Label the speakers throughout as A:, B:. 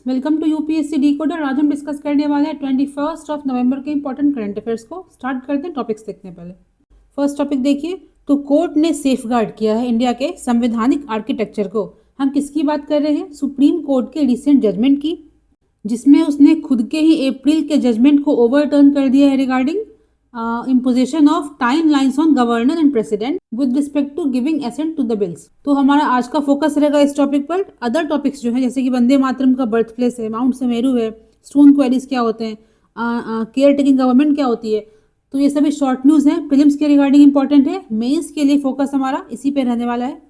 A: Welcome to UPSC decoder. आज हम discuss करने वाले हैं 21 नवंबर के इंपॉर्टेंट करंट अफेयर्स को। स्टार्ट करते हैं टॉपिक्स देखने पहले। फर्स्ट टॉपिक देखिए, तो कोर्ट ने सेफगार्ड किया है इंडिया के संवैधानिक आर्किटेक्चर को। हम किसकी बात कर रहे हैं? सुप्रीम कोर्ट के रिसेंट जजमेंट की, जिसमें उसने खुद के ही अप्रैल के जजमेंट को ओवरटर्न कर दिया है regarding imposition of timelines on governor and president with respect to giving assent to the bills। तो हमारा आज का फोकस रहेगा इस टॉपिक पर। अदर टॉपिक्स जो है, जैसे कि वंदे मातरम का बर्थ प्लेस है, माउंट समेरू है, स्टोन क्वेरीज क्या होते हैं, केयर टेकिंग गवर्नमेंट क्या होती है, तो ये सभी शॉर्ट न्यूज है, प्रीलिम्स के रिगार्डिंग इंपॉर्टेंट है। मेंस के लिए फोकस हमारा इसी पे रहने वाला है।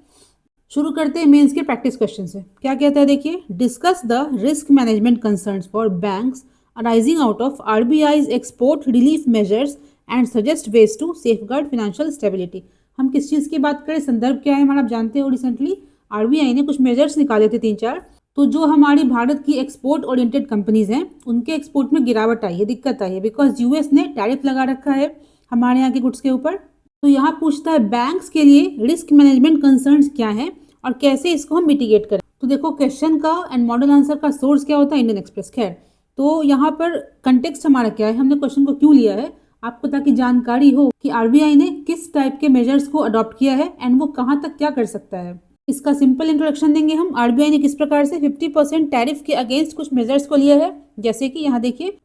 A: शुरू करते हैं मेंस के प्रैक्टिस क्वेश्चन से। क्या कहता है देखिए, discuss the risk management concerns for banks arising out of RBI's export relief measures and suggest ways to safeguard financial stability. हम किस चीज़ की बात करें, संदर्भ क्या है हमारा, आप जानते हो रिसेंटली आरबीआई ने कुछ मेजर्स निकाले थे 3-4। तो जो हमारी भारत की एक्सपोर्ट ओरिएंटेड कंपनीज हैं, उनके एक्सपोर्ट में गिरावट आई है, दिक्कत आई है, बिकॉज यूएस ने टैरिफ लगा रखा है हमारे यहाँ के गुड्स के ऊपर। तो यहाँ पूछता है बैंक्स के लिए रिस्क मैनेजमेंट कंसर्न्स क्या है और कैसे इसको हम मिटिगेट करें। तो देखो, क्वेश्चन का एंड मॉडल आंसर का सोर्स क्या होता है, इंडियन एक्सप्रेस। खैर, तो यहाँ पर कंटेक्स्ट हमारा क्या है, हमने क्वेश्चन को क्यों लिया है, आपको ताकि जानकारी हो कि आरबीआई ने किस टाइप के मेजर्स को अडॉप्ट किया है एंड वो कहाँ तक क्या कर सकता है। इसका सिंपल इंट्रोडक्शन देंगे हम। आरबीआई ने किस प्रकार से 50% टैरिफ के अगेंस्ट कुछ मेजर्स को लिया है, जैसे कि यहाँ देखिए,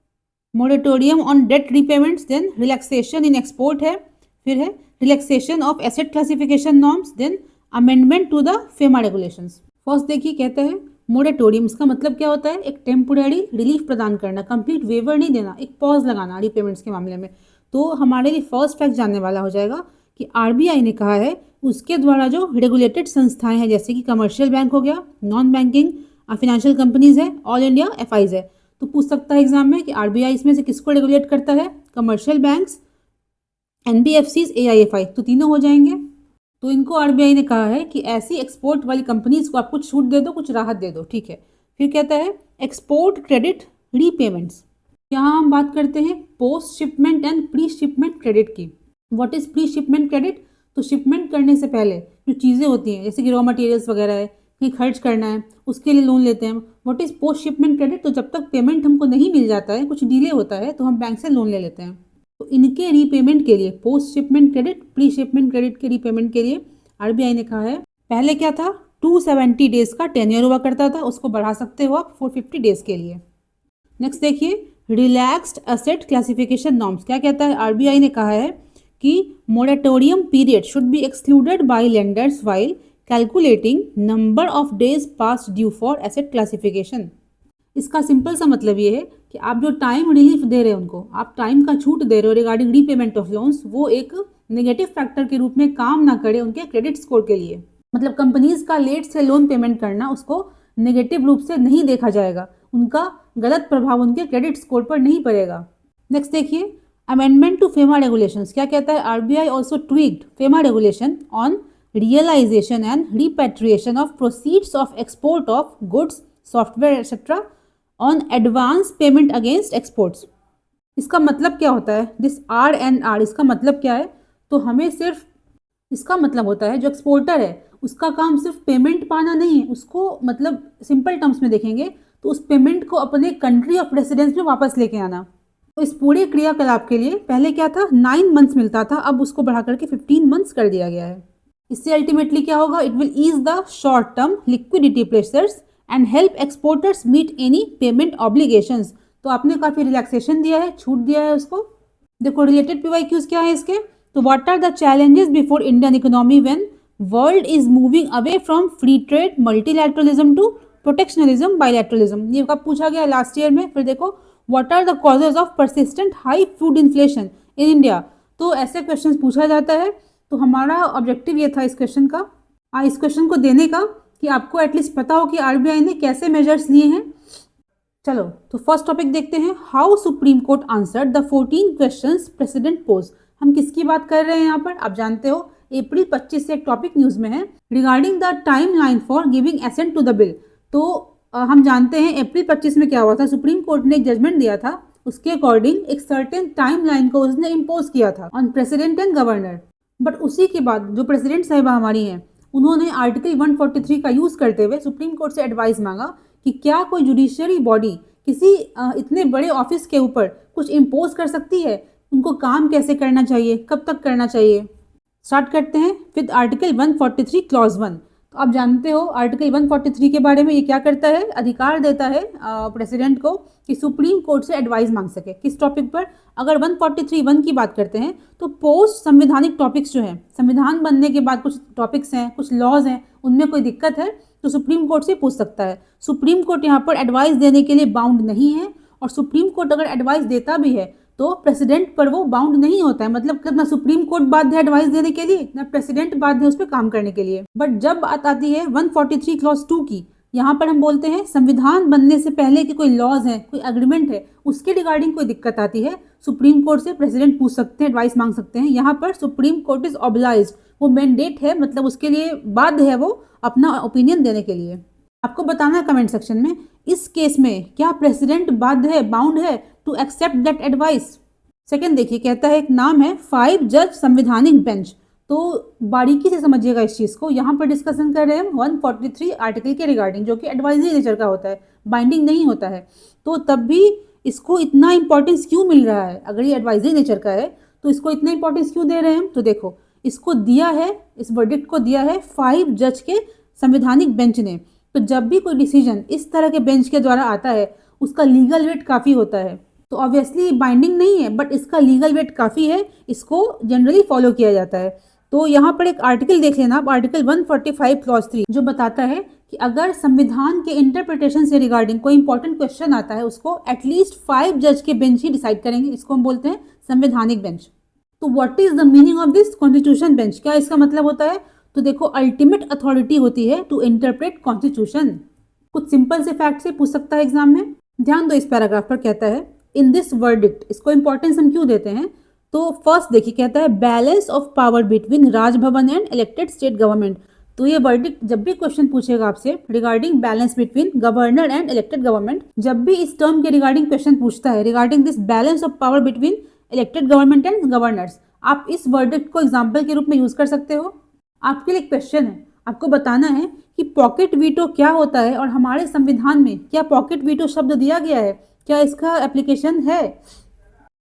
A: moratorium on debt repayments, then relaxation in export है, फिर है relaxation of asset classification norms, then amendment to the FEMA regulations. First देखिए, कहता है मोरेटोरियम, इसका मतलब क्या होता है, एक टेम्पोररी रिलीफ प्रदान करना, कंप्लीट वेवर नहीं देना, एक पॉज लगाना रीपेमेंट्स के मामले में। तो हमारे लिए फर्स्ट फैक्ट जानने वाला हो जाएगा कि आरबीआई ने कहा है उसके द्वारा जो रेगुलेटेड संस्थाएं हैं, जैसे कि कमर्शियल बैंक हो गया, नॉन बैंकिंग फाइनेंशियल कंपनीज है, ऑल इंडिया एफआईज है। तो पूछ सकता है एग्जाम में कि आरबीआई इसमें से किसको रेगुलेट करता है, कमर्शियल बैंक्स, एनबीएफसीज, एआईएफआई, तो तीनों हो जाएंगे। तो इनको आरबीआई ने कहा है कि ऐसी एक्सपोर्ट वाली कंपनीज को आप कुछ छूट दे दो, कुछ राहत दे दो, ठीक है। फिर कहता है एक्सपोर्ट क्रेडिट रीपेमेंट्स। यहाँ हम बात करते हैं post shipment and pre shipment credit की। What is pre shipment credit? तो शिपमेंट करने से पहले जो चीज़ें होती हैं, जैसे कि रॉ मटेरियल्स वगैरह है, कहीं खर्च करना है, उसके लिए लोन लेते हैं हम। What is post shipment credit? तो जब तक पेमेंट हमको नहीं मिल जाता है, कुछ डिले होता है, तो हम बैंक से लोन ले लेते हैं। तो इनके रीपेमेंट के लिए post shipment credit, pre shipment credit के रीपेमेंट के लिए आरबीआई ने कहा है, पहले क्या था, 270 डेज का टेन्योर हुआ करता था, उसको बढ़ा सकते हो आप 450 डेज के लिए। नेक्स्ट देखिए, रिलैक्स्ड एसेट क्लासिफिकेशन नॉर्म्स। क्या कहता है, आरबीआई ने कहा है कि moratorium period should be excluded by lenders while calculating number of days past due for asset classification. इसका सिंपल सा मतलब ये है कि आप जो टाइम रिलीफ दे रहे हो उनको, आप टाइम का छूट दे रहे हो रिगार्डिंग रीपेमेंट ऑफ लोन्स, वो एक नेगेटिव फैक्टर के रूप में काम ना करे उनके क्रेडिट स्कोर के लिए। मतलब कंपनीज का लेट से लोन पेमेंट करना, उसको नेगेटिव रूप से नहीं देखा जाएगा, उनका गलत प्रभाव उनके क्रेडिट स्कोर पर नहीं पड़ेगा। नेक्स्ट देखिए, अमेंडमेंट टू फेमा रेगुलेशंस। क्या कहता है, RBI also tweaked FEMA regulation on realisation and repatriation of proceeds of export of goods, software etcetera on advance payment against exports. इसका मतलब क्या होता है, दिस आर, इसका मतलब क्या है? तो हमें सिर्फ, इसका मतलब होता है जो एक्सपोर्टर है उसका काम सिर्फ पेमेंट पाना नहीं है, उसको मतलब सिंपल टर्म्स में देखेंगे तो उस पेमेंट को अपने कंट्री ऑफ रेसिडेंस में वापस लेके आना। तो इस पूरे क्रियाकलाप के लिए पहले क्या था, 9 मंथ्स मिलता था, अब उसको बढ़ा करके 15 मंथ्स कर दिया गया है। इससे अल्टीमेटली क्या होगा, it will ease the short term liquidity pressures and help exporters meet any payment obligations. तो आपने काफ़ी रिलैक्सेशन दिया है, छूट दिया है उसको। देखो रिलेटेड पीवाईक्यूज क्या है इसके, तो what are the challenges before Indian economy when world is moving away from free trade multilateralism to protectionism bilateralism. ये कब पूछा गया, लास्ट ईयर में। फिर देखो what are the causes of persistent high food inflation in India. तो ऐसे question पूछा जाता है। तो हमारा ऑब्जेक्टिव ये था इस क्वेश्चन का, इस क्वेश्चन को देने का, कि आपको एटलीस्ट पता हो कि आरबीआई ने कैसे मेजर्स लिए हैं। चलो तो फर्स्ट टॉपिक देखते हैं, how supreme court answered the 14 questions president pose. हम किसकी बात कर रहे हैं यहाँ पर, आप जानते हो अप्रैल 25 से एक टॉपिक न्यूज में है, regarding the time line for giving assent to the bill. तो हम जानते हैं अप्रैल 25 में क्या हुआ था, सुप्रीम कोर्ट ने एक जजमेंट दिया था, उसके अकॉर्डिंग एक सर्टेन टाइम लाइन को उसने इम्पोज किया था on president and governor. But उसी के बाद जो प्रेसिडेंट साहिबा हमारी हैं, उन्होंने आर्टिकल 143 का यूज करते हुए सुप्रीम कोर्ट से एडवाइस मांगा कि क्या कोई जुडिशियरी बॉडी किसी इतने बड़े ऑफिस के ऊपर कुछ इम्पोज कर सकती है, उनको काम कैसे करना चाहिए, कब तक करना चाहिए। स्टार्ट करते हैं विद आर्टिकल 143 क्लॉज 1। तो आप जानते हो आर्टिकल 143 के बारे में, ये क्या करता है, अधिकार देता है प्रेसिडेंट को कि सुप्रीम कोर्ट से एडवाइस मांग सके। किस टॉपिक पर, अगर 143(1) की बात करते हैं तो पोस्ट संवैधानिक टॉपिक्स जो हैं, संविधान बनने के बाद कुछ टॉपिक्स हैं, कुछ लॉज हैं, उनमें कोई दिक्कत है तो सुप्रीम कोर्ट से पूछ सकता है। सुप्रीम कोर्ट यहाँ पर एडवाइस देने के लिए बाउंड नहीं है, और सुप्रीम कोर्ट अगर एडवाइस देता भी है तो प्रेसिडेंट पर वो बाउंड नहीं होता है। मतलब ना सुप्रीम कोर्ट बाध्य है एडवाइस देने के लिए, ना प्रेसिडेंट बाध्य है उस पर काम करने के लिए। बट जब बात आती है 143 क्लॉज 2 की, यहाँ पर हम बोलते हैं संविधान बनने से पहले के कोई लॉज है, कोई एग्रीमेंट है, उसके रिगार्डिंग कोई दिक्कत आती है, सुप्रीम कोर्ट से प्रेसिडेंट पूछ सकते हैं, एडवाइस मांग सकते हैं। यहाँ पर सुप्रीम कोर्ट इज ऑब्लाइज्ड, वो मैंडेट है, मतलब उसके लिए बाध्य है वो अपना ओपिनियन देने के लिए। आपको बताना है कमेंट सेक्शन में, इस केस में क्या प्रेसिडेंट बाध्य है, बाउंड है to accept that advice. Second देखिए, कहता है एक नाम है 5 जज संवैधानिक बेंच। तो बारीकी से समझिएगा इस चीज़ को, यहाँ पर डिस्कशन कर रहे हैं 143 आर्टिकल के रिगार्डिंग, जो कि एडवाइजरी नेचर का होता है, बाइंडिंग नहीं होता है। तो तब भी इसको इतना इंपॉर्टेंस क्यों मिल रहा है, अगर ये एडवाइजरी नेचर का है तो इसको इतना इंपॉर्टेंस क्यों दे रहे हैं हम। तो देखो, इसको दिया है, इस वर्डिक्ट को दिया है 5 जज के संवैधानिक बेंच ने। तो जब भी कोई डिसीजन इस तरह के बेंच के द्वारा आता है उसका लीगल वेट काफ़ी होता है। तो ऑब्वियसली बाइंडिंग नहीं है, बट इसका लीगल वेट काफ़ी है, इसको जनरली फॉलो किया जाता है। तो यहाँ पर एक आर्टिकल देख लेना आप, आर्टिकल 145 क्लॉज 3, जो बताता है कि अगर संविधान के इंटरप्रिटेशन से रिगार्डिंग कोई इंपॉर्टेंट क्वेश्चन आता है उसको एटलीस्ट 5 जज के बेंच ही डिसाइड करेंगे। इसको हम बोलते हैं संवैधानिक बेंच। तो what is the meaning of this constitution bench, क्या इसका मतलब होता है। तो देखो, अल्टीमेट अथॉरिटी होती है टू इंटरप्रेट कॉन्स्टिट्यूशन। कुछ सिंपल से फैक्ट से पूछ सकता है एग्जाम में। ध्यान दो, इस पैराग्राफ पर कहता है इन दिस वर्डिक्ट, इसको इंपॉर्टेंस हम क्यों देते हैं। तो फर्स्ट देखिए, कहता है balance of power between Raj Bhavan and elected state government. तो ये वर्डिक्ट जब भी क्वेश्चन पूछेगा आपसे regarding balance between governor and elected government, जब भी इस टर्म के रिगार्डिंग क्वेश्चन पूछता है regarding this balance of power between elected government and governors, आप इस वर्डिक्ट को एग्जाम्पल के रूप में यूज कर सकते हो। आपके लिए क्वेश्चन है, आपको बताना है कि पॉकेट वीटो क्या होता है और हमारे संविधान में क्या पॉकेट वीटो शब्द दिया गया है, क्या इसका एप्लीकेशन है।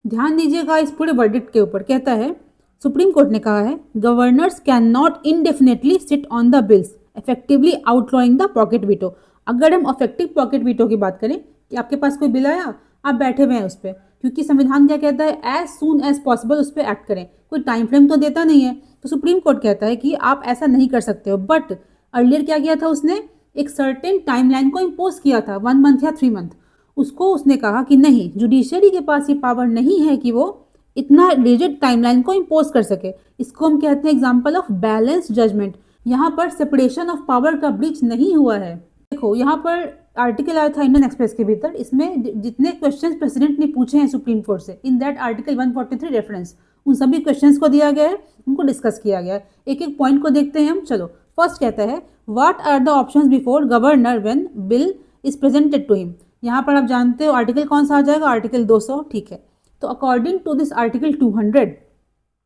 A: ध्यान दीजिएगा इस पूरे वर्डिक्ट के ऊपर। कहता है सुप्रीम कोर्ट ने कहा है governors can not indefinitely sit on the bills effectively outlawing the pocket veto. अगर हम इफेक्टिव पॉकेट वीटो की बात करें कि आपके पास कोई बिल आया, आप बैठे हुए हैं उस पर, क्योंकि संविधान क्या कहता है, एज सून एज पॉसिबल उस पर एक्ट करें, कोई टाइम फ्रेम तो देता नहीं है। तो सुप्रीम कोर्ट कहता है कि आप ऐसा नहीं कर सकते हो। बट अर्लियर क्या किया था उसने, एक सर्टेन टाइमलाइन को इम्पोज किया था, 1 मंथ या 3 मंथ। उसको उसने कहा कि नहीं, जुडिशरी के पास ये पावर नहीं है कि वो इतना रिजिड टाइमलाइन को इम्पोज कर सके। इसको हम कहते हैं एग्जाम्पल ऑफ बैलेंस जजमेंट। यहाँ पर सेपरेशन ऑफ पावर का ब्रीच नहीं हुआ है। देखो, यहाँ पर आर्टिकल आया था इंडियन एक्सप्रेस के भीतर, इसमें जितने क्वेश्चंस प्रेसिडेंट ने पूछे हैं सुप्रीम कोर्ट से इन दैट आर्टिकल 143 रेफरेंस, उन सभी क्वेश्चंस को दिया गया है, उनको डिस्कस किया गया है। एक एक पॉइंट को देखते हैं हम। चलो, फर्स्ट कहता है what are the options before governor when bill is presented to him. यहाँ पर आप जानते हो आर्टिकल कौन सा आ जाएगा, आर्टिकल 200, ठीक है। तो according to this article 200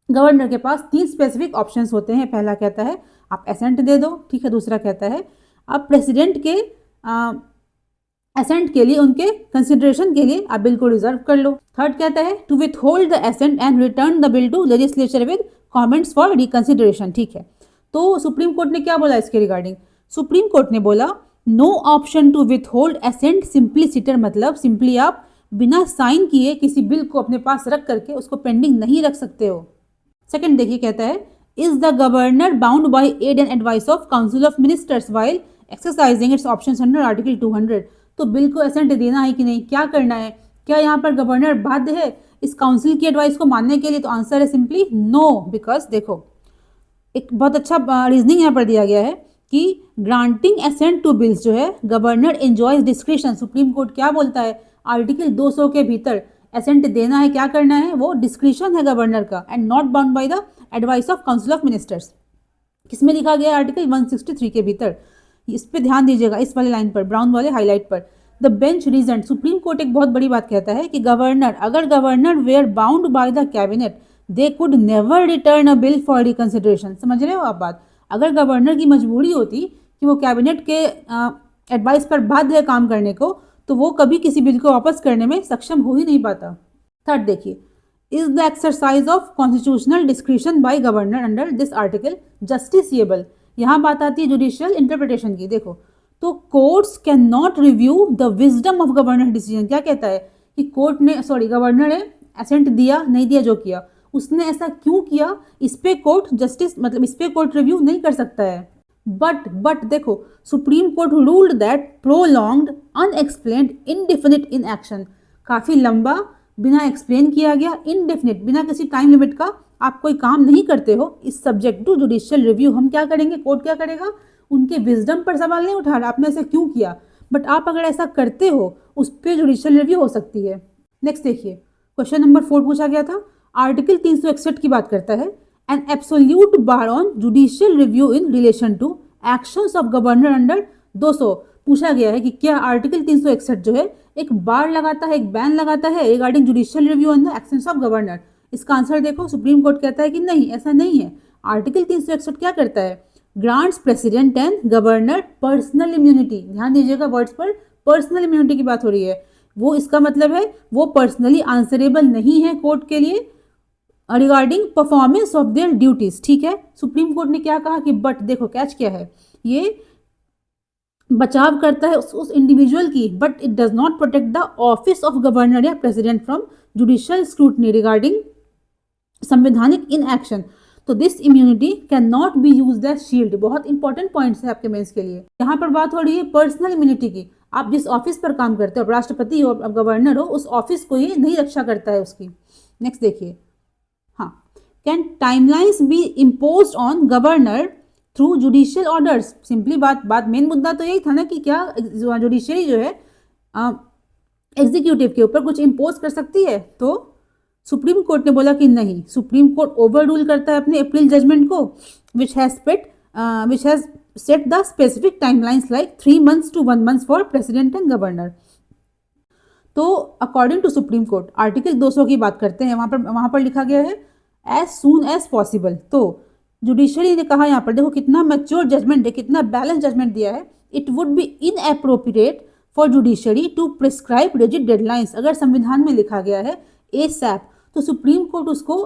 A: governor के पास 3 स्पेसिफिक ऑप्शंस होते हैं। पहला कहता है आप एसेंट दे दो, ठीक है। दूसरा कहता है आप प्रेसिडेंट के एसेंट के लिए, उनके कंसिडरेशन के लिए आप बिल को रिजर्व कर लो। थर्ड कहता है to withhold the assent and return the bill to legislature with comments for reconsideration, ठीक है। तो सुप्रीम कोर्ट ने क्या बोला इसके रिगार्डिंग, सुप्रीम कोर्ट ने बोला no option to withhold assent simpliciter, मतलब सिंपली आप बिना साइन किए किसी बिल को अपने पास रख करके उसको पेंडिंग नहीं रख सकते हो। सेकंड देखिए, कहता है is the governor bound by add and advice of council of ministers while exercising it's options under article 200। तो बिल को एसेंट देना है कि नहीं, क्या करना है, क्या यहाँ पर गवर्नर बाध्य है इस काउंसिल की एडवाइस को मानने के लिए। तो आंसर है सिंपली नो, बिकॉज देखो एक बहुत अच्छा रीजनिंग यहाँ पर दिया गया है कि ग्रांटिंग एसेंट टू बिल्स जो है governor enjoys discretion. Supreme court क्या बोलता है, आर्टिकल 200 के भीतर एसेंट देना है, क्या करना है, वो डिस्क्रिशन है गवर्नर का and not bound by the advice of council of ministers. किसमें लिखा गया है, आर्टिकल 163 के भीतर। इस पे ध्यान दीजिएगा, इस वाले लाइन पर, ब्राउन वाले हाईलाइट पर। The bench reason, supreme court एक बहुत बड़ी बात कहता है कि गवर्नर, अगर governor were bound by the cabinet they could never return a bill for reconsideration. समझ रहे हो आप बात, अगर गवर्नर की मजबूरी होती कि वो कैबिनेट के एडवाइस पर बाध्य है काम करने को, तो वो कभी किसी बिल को वापस करने में सक्षम हो ही नहीं पाता। थर्ड देखिए, is the exercise of constitutional discretion by governor under this article justiciable. यहाँ बात आती है जुडिशियल इंटरप्रिटेशन की। देखो, तो courts can not review the wisdom of governor decision. क्या कहता है कि कोर्ट ने गवर्नर ने असेंट दिया नहीं दिया, जो किया उसने ऐसा क्यों किया, इस पे कोर्ट जस्टिस मतलब इस पे कोर्ट रिव्यू नहीं कर सकता है। बट देखो, supreme court ruled that prolonged unexplained indefinite in action, काफी लंबा बिना एक्सप्लेन किया गया, इनडेफिनिट बिना किसी टाइम लिमिट का आप कोई काम नहीं करते हो, इस सब्जेक्ट टू जुडिशियल रिव्यू। हम क्या करेंगे, कोर्ट क्या करेगा, उनके विजडम पर सवाल नहीं उठा रहा आपने ऐसा क्यों किया, बट आप अगर ऐसा करते हो उस पर जुडिशियल रिव्यू हो सकती है। नेक्स्ट देखिए, क्वेश्चन नंबर 4 पूछा गया था, आर्टिकल 361 की बात करता है, an absolute bar on judicial review in relation to actions of governor under 200। पूछा गया है कि क्या आर्टिकल 361 जो है एक बार लगाता है, एक बैन लगाता है regarding judicial review under actions of governor. इसका आंसर देखो, सुप्रीम कोर्ट कहता है कि नहीं, ऐसा नहीं है। आर्टिकल 361 क्या करता है, grants president and governor personal immunity. ध्यान दीजिएगा, वर्ड्स पर पर्सनल इम्यूनिटी की बात हो रही है। वो इसका मतलब है वो पर्सनली आंसरेबल नहीं है कोर्ट के लिए regarding performance of their duties. ठीक है, सुप्रीम कोर्ट ने क्या कहा कि बट देखो कैच क्या है, ये बचाव करता है उस इंडिविजुअल की, but it does not protect the office of governor या president from judicial scrutiny regarding संवैधानिक इन एक्शन। तो this immunity can not be used as shield. बहुत इंपॉर्टेंट पॉइंट्स है आपके मेंस के लिए। यहाँ पर बात हो रही है पर्सनल इम्यूनिटी की। आप जिस ऑफिस पर काम करते हो, राष्ट्रपति हो, अब गवर्नर हो, उस ऑफिस को ये नहीं रक्षा करता है उसकी। नेक्स्ट देखिए, हाँ, can timelines be imposed on governor through judicial orders. Simply बात मेन मुद्दा तो यही था ना कि क्या जुडिशियरी जो है एग्जीक्यूटिव के ऊपर कुछ इम्पोज कर सकती है, तो सुप्रीम कोर्ट ने बोला कि नहीं। सुप्रीम कोर्ट ओवर रूल करता है अपने अप्रैल जजमेंट को, which has set the specific timelines like 3 months to 1 month for president and governor. तो according to supreme court article 200 की बात करते हैं, वहां पर लिखा गया है एज सून एज पॉसिबल। तो जुडिशरी ने कहा यहाँ पर, देखो कितना मैच्योर जजमेंट है, कितना बैलेंस जजमेंट दिया है। It would be inappropriate for judiciary to prescribe rigid deadlines. अगर संविधान में लिखा गया है ASAP, तो सुप्रीम कोर्ट उसको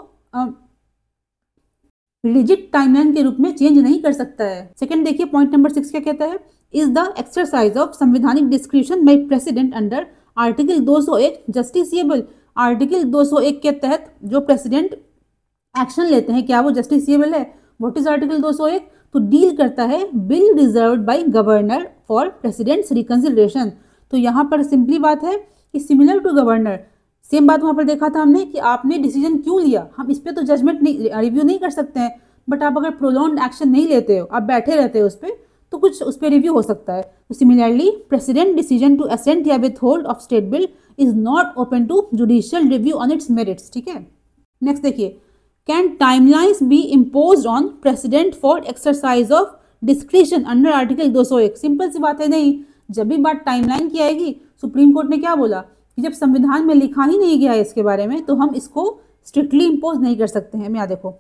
A: रिजिड टाइमलाइन के रूप में चेंज नहीं कर सकता है। सेकंड देखिए, पॉइंट नंबर 6 क्या कहता है, इज द एक्सरसाइज ऑफ संवैधानिक description by president under article 201 justiciable. Article 201 के तहत जो प्रेसिडेंट एक्शन लेते हैं, क्या वो जस्टिसिएबल है? What is article 201? तो डील करता है bill reserved by governor for president's reconsideration. तो यहाँ पर सिंपली बात है कि सिमिलर टू गवर्नर, सेम बात वहां पर देखा था हमने कि आपने डिसीजन क्यों लिया, हम इस पर तो जजमेंट नहीं रिव्यू नहीं कर सकते हैं, बट आप अगर प्रोलॉन्ड एक्शन नहीं लेते हो, आप बैठे रहते हो उस पर, तो कुछ उस पर रिव्यू हो सकता है। तो similarly president decision to assent या withhold of state bill is not open to judicial review on its merits. ठीक है, नेक्स्ट देखिए, can timelines be imposed on president for exercise of discretion under article 201? Simple सी बात है, नहीं। जब भी बात टाइमलाइन की आएगी, सुप्रीम कोर्ट ने क्या बोला कि जब संविधान में लिखा ही नहीं गया है इसके बारे में, तो हम इसको स्ट्रिक्टली इम्पोज नहीं कर सकते हैं। यहाँ देखो,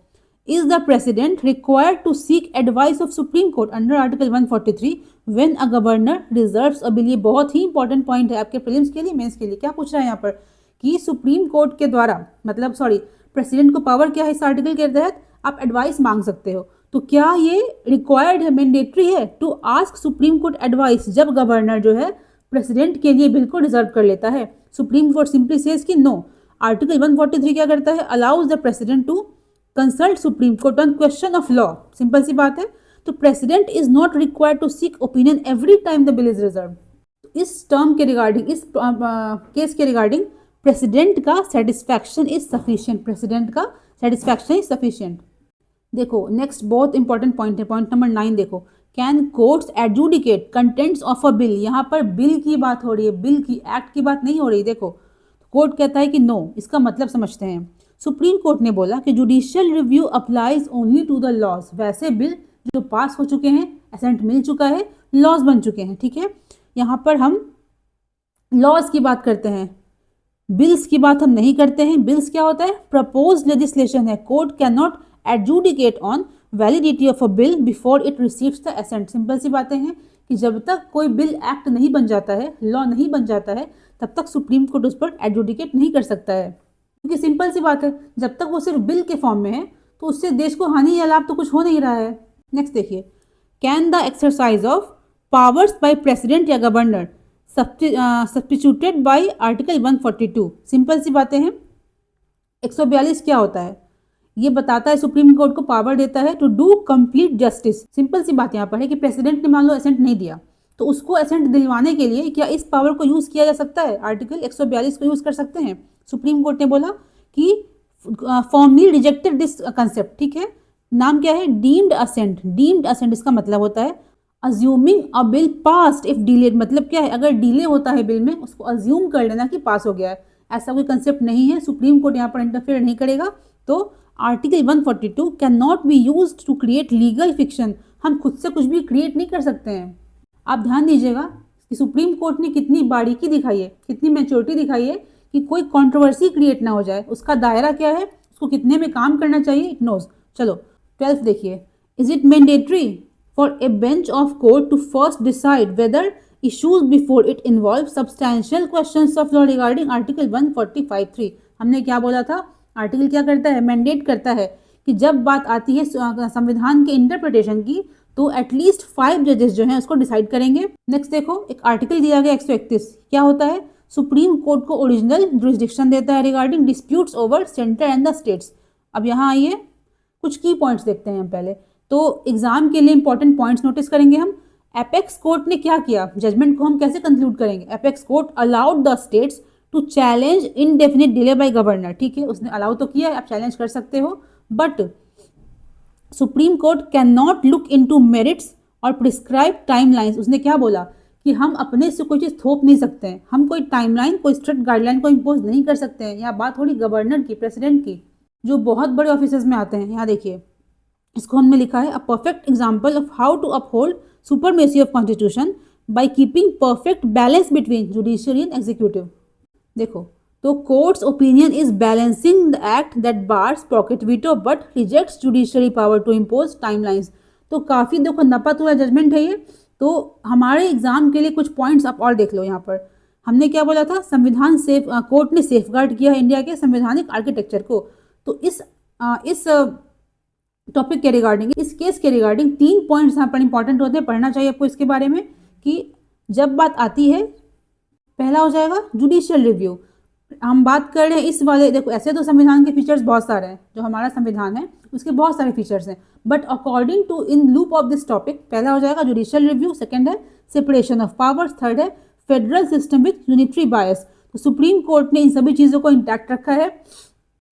A: is the president required to seek advice of supreme court under article 143 when a governor reserves a bill. ये बहुत ही इंपॉर्टेंट पॉइंट है आपके प्रीलिम्स के लिए, मेंस के लिए। क्या पूछ रहा है यहाँ पर कि सुप्रीम कोर्ट के द्वारा, मतलब प्रेसिडेंट को पावर क्या है इस आर्टिकल के तहत, आप एडवाइस मांग सकते हो। तो क्या ये रिक्वायर्ड है, मैंडेटरी है to ask supreme court advice जब गवर्नर जो है प्रेसिडेंट के लिए बिल को रिजर्व कर लेता है? सुप्रीम कोर्ट सिंपली सेज कि नो। आर्टिकल 143 क्या करता है, allows the president to consult supreme court on question of law. Simple सी बात है। तो president is not required to seek opinion every time the bill is reserve. इस term के रिगार्डिंग, इस केस के रिगार्डिंग प्रेसिडेंट का सेटिस्फैक्शन इज सफिशिएंट। प्रेसिडेंट का सेटिस्फैक्शन इज सफिशिएंट। देखो नेक्स्ट बहुत इंपॉर्टेंट पॉइंट है, पॉइंट नंबर 9 देखो, can courts adjudicate contents of a bill. यहाँ पर बिल की बात हो रही है, बिल की, एक्ट की बात नहीं हो रही। देखो कोर्ट कहता है कि नो। इसका मतलब समझते हैं। सुप्रीम कोर्ट ने बोला कि judicial review applies only to the laws. वैसे बिल जो पास हो चुके हैं, असेंट मिल चुका है, लॉज बन चुके हैं। ठीक है, यहाँ पर हम लॉज की बात करते हैं, बिल्स की बात हम नहीं करते हैं। बिल्स क्या होता है, प्रपोज लेजिस्लेशन है। Court can not adjudicate on validity of a bill before it receives the assent. Simple सी बातें हैं कि जब तक कोई बिल एक्ट नहीं बन जाता है, लॉ नहीं बन जाता है, तब तक सुप्रीम कोर्ट उस पर एडजुडिकेट नहीं कर सकता है, क्योंकि सिंपल सी बात है, जब तक वो सिर्फ बिल के फॉर्म में है तो उससे देश को हानि या लाभ तो कुछ हो नहीं रहा है। नेक्स्ट देखिए, can the exercise of powers by president या governor substituted by article 142। Simple सी बातें हैं, 142 क्या होता है, ये बताता है सुप्रीम कोर्ट को पावर देता है to do complete justice. Simple सी बात यहाँ पर है कि प्रेसिडेंट ने मान लो असेंट नहीं दिया, तो उसको असेंट दिलवाने के लिए क्या इस पावर को यूज किया जा सकता है, आर्टिकल 142 को यूज कर सकते हैं। सुप्रीम कोर्ट ने बोला कि फॉर्मली रिजेक्टेड दिस कंसेप्ट, ठीक है। नाम क्या है, डीम्ड असेंट। डीम्ड असेंट इसका मतलब होता है assuming a bill passed if delayed, मतलब क्या है, अगर डिले होता है बिल में उसको अज्यूम कर लेना कि पास हो गया है, ऐसा कोई कंसेप्ट नहीं है, सुप्रीम कोर्ट यहाँ पर इंटरफेयर नहीं करेगा। तो article 142 can not be used to create legal fiction, हम खुद से कुछ भी क्रिएट नहीं कर सकते हैं। आप ध्यान दीजिएगा कि सुप्रीम कोर्ट ने कितनी बारीकी दिखाई है, कितनी मैच्योरिटी दिखाई है कि कोई कंट्रोवर्सी क्रिएट ना हो जाए। उसका दायरा क्या है, उसको कितने में काम करना चाहिए, इट नोज। चलो 12th देखिए, is it mandatory for a bench of court to first decide whether issues before it involves substantial questions of law regarding article 145(3)। हमने क्या बोला था, आर्टिकल क्या करता है, मैंडेट करता है कि जब बात आती है संविधान के इंटरप्रिटेशन की तो एटलीस्ट 5 जजेस जो हैं उसको डिसाइड करेंगे। नेक्स्ट देखो, एक आर्टिकल दिया गया 131, क्या होता है, सुप्रीम कोर्ट को ओरिजिनल जुरिस्डिक्शन देता है regarding disputes over centre and the states. अब यहाँ आइए, कुछ की पॉइंट्स देखते हैं हम पहले, तो एग्जाम के लिए इंपॉर्टेंट पॉइंट्स नोटिस करेंगे हम। एपेक्स कोर्ट ने क्या किया, जजमेंट को हम कैसे कंक्लूड करेंगे, apex court allowed the states to challenge indefinite delay by governor, ठीक है, उसने अलाउ तो किया है, आप चैलेंज कर सकते हो, but supreme court can not look into merits और प्रिस्क्राइब टाइमलाइंस। उसने क्या बोला कि हम अपने से कोई चीज़ थोप नहीं सकते हैं, हम कोई टाइमलाइन, कोई स्ट्रिक्ट गाइडलाइन को इम्पोज नहीं कर सकते हैं। यहाँ बात हो रही गवर्नर की, प्रेसिडेंट की, जो बहुत बड़े ऑफिसर्स में आते हैं। यहाँ देखिए, इसको हमने लिखा है a perfect example of how to uphold supremacy of constitution by keeping perfect balance between judiciary and executive. देखो, तो courts opinion is balancing the act that bars pocket veto but rejects judiciary power to impose timelines. तो काफ़ी देखो नपतुला judgement है ये। तो हमारे exam के लिए कुछ पॉइंट्स आप और देख लो। यहाँ पर हमने क्या बोला था, संविधान कोर्ट ने सेफगार्ड किया है इंडिया के संवैधानिक आर्किटेक्चर को। तो इस टॉपिक के रिगार्डिंग, इस केस के रिगार्डिंग 3 पॉइंट्स यहाँ पर इंपॉर्टेंट होते हैं, पढ़ना चाहिए आपको इसके बारे में। कि जब बात आती है, पहला हो जाएगा जुडिशियल रिव्यू। हम बात कर रहे हैं इस वाले, देखो ऐसे तो संविधान के फीचर्स बहुत सारे हैं, जो हमारा संविधान है उसके बहुत सारे फीचर्स हैं, but according to in loop of this topic, पहला हो जाएगा जुडिशियल रिव्यू, सेकंड है सेपरेशन ऑफ पावर्स, थर्ड है federal system with unitary bias. तो सुप्रीम कोर्ट ने इन सभी चीज़ों को इंटैक्ट रखा है।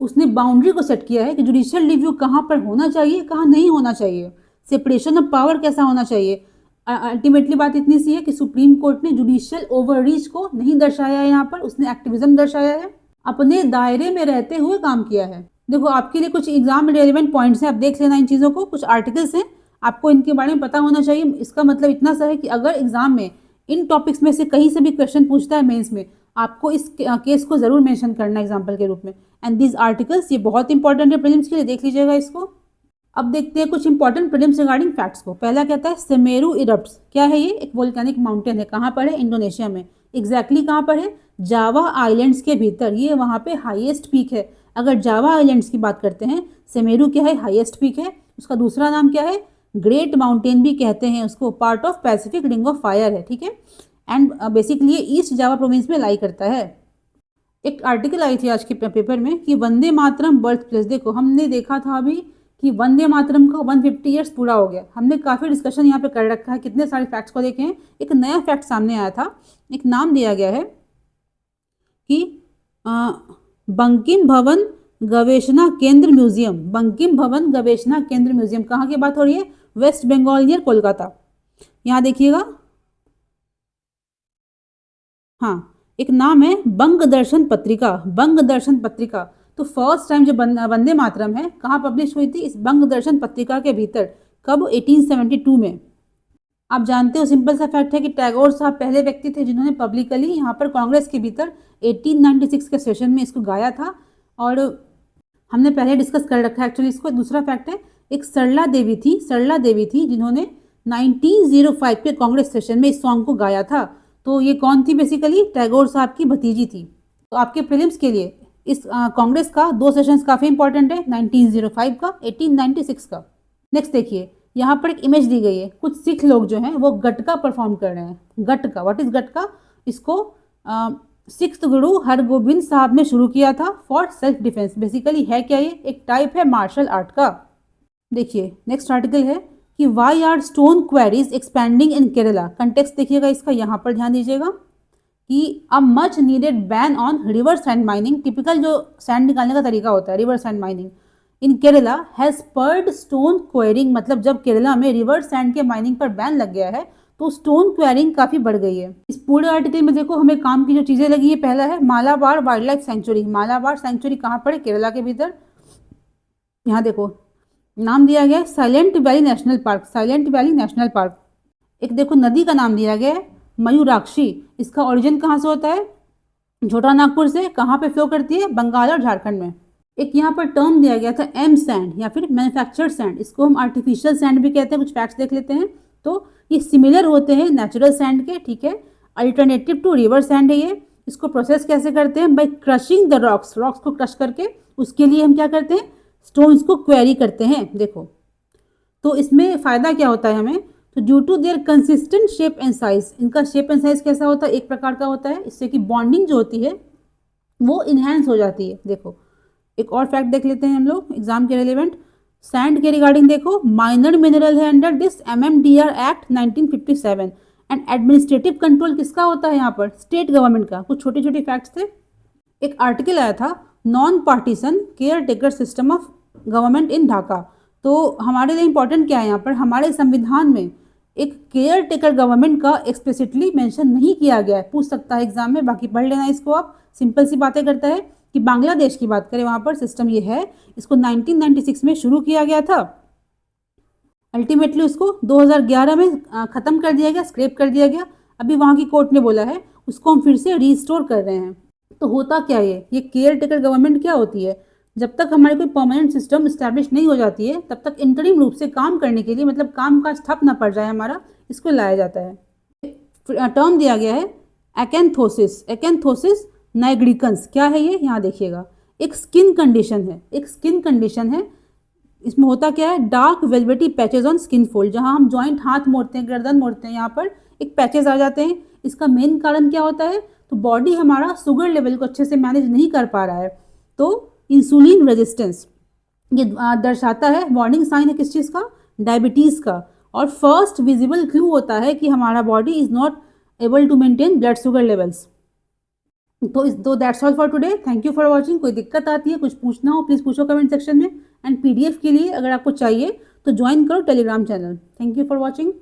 A: उसने बाउंड्री को सेट किया है कि जुडिशियल रिव्यू कहाँ पर होना चाहिए, कहाँ नहीं होना चाहिए, सेपरेशन ऑफ पावर कैसा होना चाहिए। अल्टीमेटली बात इतनी सी है कि सुप्रीम कोर्ट ने जुडिशियल ओवररीच को नहीं दर्शाया है, यहाँ पर उसने एक्टिविज्म दर्शाया है, अपने दायरे में रहते हुए काम किया है। देखो आपके लिए कुछ एग्जाम में रेलिवेंट पॉइंट्स हैं, आप देख लेना इन चीज़ों को, कुछ आर्टिकल्स हैं, आपको इनके बारे में पता होना चाहिए। इसका मतलब इतना सा है कि अगर एग्जाम में इन टॉपिक्स में से कहीं से भी क्वेश्चन पूछता है मेंस में, आपको इस केस को जरूर मेंशन करना एग्जाम्पल के रूप में। एंड दीज आर्टिकल्स, ये बहुत इंपॉर्टेंट है प्रीलिम्स के लिए, देख लीजिएगा इसको। अब देखते हैं कुछ इंपॉर्टेंट प्रीलिम्स रिगार्डिंग फैक्ट्स को। पहला कहता है सेमेरू इरप्ट्स, क्या है ये, एक वोल्केनिक माउंटेन है, कहाँ पर है, इंडोनेशिया में। एग्जैक्टली कहाँ पर है, जावा आइलैंड्स के भीतर, ये वहाँ पे हाईएस्ट पीक है। अगर जावा आइलैंड्स की बात करते हैं, सेमेरू क्या है, हाईएस्ट पीक है। उसका दूसरा नाम क्या है, ग्रेट माउंटेन भी कहते हैं उसको, part of Pacific ring of fire है, ठीक है। एंड बेसिकली ये ईस्ट जावा प्रोविंस में लाई करता है। एक आर्टिकल आई थी आज के पेपर में कि वंदे मातरम बर्थ प्लेस। देखो हमने देखा था अभी कि वंदे मातरम का 150 ईयर्स पूरा हो गया, हमने काफ़ी डिस्कशन यहाँ पे कर रखा है, कितने सारे फैक्ट्स को देखे हैं। एक नया फैक्ट सामने आया था, एक नाम दिया गया है कि बंकिम भवन गवेषणा केंद्र म्यूजियम। बंकिम भवन गवेषणा केंद्र म्यूजियम कहाँ की बात हो रही है, वेस्ट बंगाल नियर कोलकाता। यहाँ देखिएगा, हाँ एक नाम है बंग दर्शन पत्रिका, बंग दर्शन पत्रिका। तो फर्स्ट टाइम जो वंदे मातरम है कहाँ पब्लिश हुई थी, इस बंग दर्शन पत्रिका के भीतर, कब, 1872 में। आप जानते हो, सिंपल सा फैक्ट है कि टैगोर साहब पहले व्यक्ति थे जिन्होंने पब्लिकली यहाँ पर कांग्रेस के भीतर 1896 के सेशन में इसको गाया था, और हमने पहले डिस्कस कर रखा है एक्चुअली इसको। दूसरा फैक्ट है, एक सरला देवी थी, सरला देवी थी जिन्होंने 1905 के कांग्रेस सेशन में इस सॉन्ग को गाया था। तो ये कौन थी? बेसिकली टैगोर साहब की भतीजी थी। तो आपके प्रीलिम्स के लिए इस कांग्रेस का 2 सेशंस काफ़ी इंपॉर्टेंट है, 1905 का, 1896 का। नेक्स्ट देखिए, यहाँ पर एक इमेज दी गई है। कुछ सिख लोग जो हैं वो गटका परफॉर्म कर रहे हैं। Gatka, what is gatka? इसको सिक्स्थ गुरु हरगोबिंद साहब ने शुरू किया था फॉर सेल्फ डिफेंस। बेसिकली है क्या? ये एक टाइप है मार्शल आर्ट का। देखिए नेक्स्ट आर्टिकल है कि why are stone quarries expanding in Kerala. Context देखिएगा इसका, यहाँ पर ध्यान दीजिएगा कि a much needed ban on river sand mining. Typical जो सैंड निकालने का तरीका होता है, river sand mining in Kerala has spurred stone quarrying. मतलब जब केरला में रिवर सैंड के माइनिंग पर बैन लग गया है तो स्टोन क्वेरिंग काफ़ी बढ़ गई है। इस पूरे आर्टिकल में देखो हमें काम की जो चीज़ें लगी है, पहला है Malabar wild life sanctuary. Malabar sanctuary कहाँ पर है? केरला के भीतर। यहाँ देखो नाम दिया गया है silent valley national park. Silent valley national park. एक देखो नदी का नाम दिया गया है मयूराक्षी। इसका ओरिजिन कहाँ से होता है? छोटा नागपुर से। कहाँ पे फ्लो करती है? बंगाल और झारखंड में। एक यहाँ पर टर्म दिया गया था एम सैंड या फिर मैन्युफैक्चर्ड सैंड। इसको हम आर्टिफिशियल सैंड भी कहते हैं। कुछ फैक्ट्स देख लेते हैं। तो ये सिमिलर होते हैं नेचुरल सैंड के, ठीक है। अल्टरनेटिव टू रिवर सैंड है ये। इसको प्रोसेस कैसे करते हैं? By crushing the rocks. Rocks को क्रश करके उसके लिए हम क्या करते हैं? स्टोन्स को क्वेरी करते हैं। देखो तो इसमें फ़ायदा क्या होता है हमें? तो due to their consistent shape and size. इनका शेप एंड साइज कैसा होता है? एक प्रकार का होता है। इससे कि बॉन्डिंग जो होती है वो इन्हेंस हो जाती है। देखो एक और फैक्ट देख लेते हैं हम लोग एग्जाम के रिलेवेंट। सैंड के रिगार्डिंग देखो, माइनर मिनरल है under this MMDR act 1957। And administrative control किसका होता है यहाँ पर? स्टेट गवर्नमेंट का। कुछ छोटे छोटे फैक्ट्स थे। एक आर्टिकल आया था non partisan care taker system of government in Dhaka. तो हमारे लिए इंपॉर्टेंट क्या है यहाँ पर? हमारे संविधान में एक केयर टेकर गवर्नमेंट का एक्सप्लिसिटली मेंशन नहीं किया गया है। पूछ सकता है एग्जाम में, बाकी पढ़ लेना इसको आप। सिंपल सी बातें करता है कि बांग्लादेश की बात करें, वहाँ पर सिस्टम ये है। इसको 1996 में शुरू किया गया था। अल्टीमेटली उसको 2011 में ख़त्म कर दिया गया, स्क्रैप कर दिया गया। अभी वहाँ की कोर्ट ने बोला है उसको हम फिर से रीस्टोर कर रहे हैं। तो होता क्या है? ये केयर टेकर गवर्नमेंट क्या होती है? जब तक हमारी कोई परमानेंट सिस्टम इस्टेब्लिश नहीं हो जाती है तब तक इंटरिम रूप से काम करने के लिए, मतलब काम काज ठप ना पड़ जाए हमारा, इसको लाया जाता है। टर्म दिया गया है एकेंथोसिस। Acanthosis nigricans. क्या है ये? यहाँ देखिएगा, एक स्किन कंडीशन है। एक स्किन कंडीशन है। इसमें होता क्या है? Dark velvety patches on skin fold. जहाँ हम जॉइंट हाथ मोड़ते हैं, गर्दन मोड़ते हैं, यहाँ पर एक पैचेज आ जाते हैं। इसका मेन कारण क्या होता है? तो बॉडी हमारा शुगर लेवल को अच्छे से मैनेज नहीं कर पा रहा है। तो इंसुलिन रेजिस्टेंस ये दर्शाता है। वार्निंग साइन है किस चीज़ का? डायबिटीज़ का। और फर्स्ट विजिबल क्लू होता है कि हमारा body is not able to maintain blood sugar levels. तो that's all for today. Thank you for watching. कोई दिक्कत आती है, कुछ पूछना हो, प्लीज़ पूछो कमेंट सेक्शन में। एंड PDF के लिए अगर आपको चाहिए तो ज्वाइन करो Telegram channel. Thank you for watching.